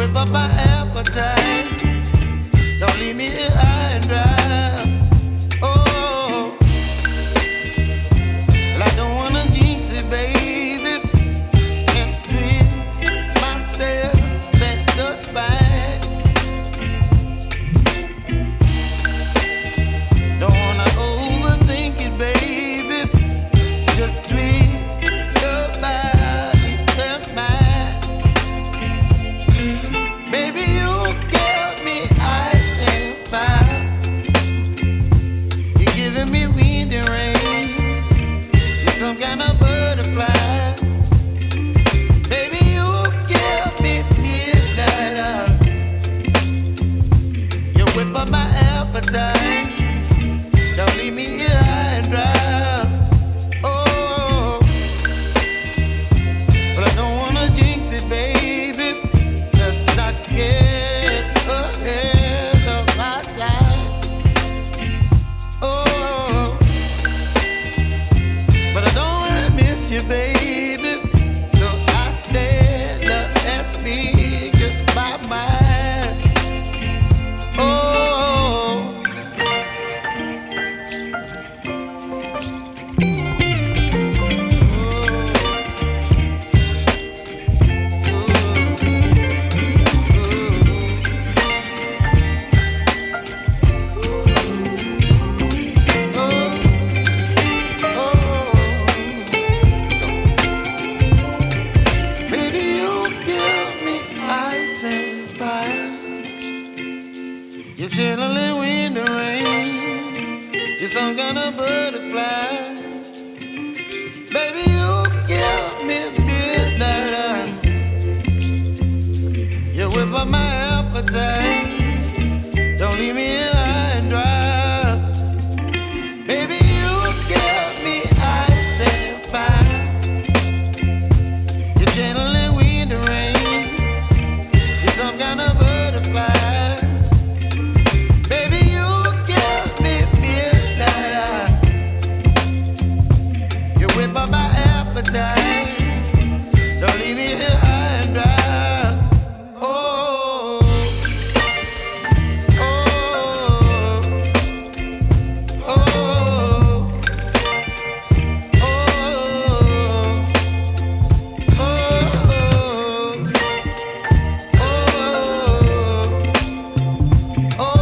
whip up my appetite. Don't leave me here high and dry. Oh, well, I don't wanna jinx it, baby, and twist myself at the spine. Don't wanna overthink it, baby. It's just twist your body and mine. Baby, you give me ice and fire. You're giving me wind and rain. You're some kind of butterfly. Baby, you give me midnight. You whip up my appetite. Don't leave me here high and dry. Oh, but I don't wanna jinx it, baby. Let's not get ahead of my time. Oh, but I don't wanna miss you, baby. So I stand up and speak just my mind. Oh. Baby, you give me ice and fire. You're chilling wind and rain. You're some kind of butterfly. Baby, you give me midnight. You whip up my appetite.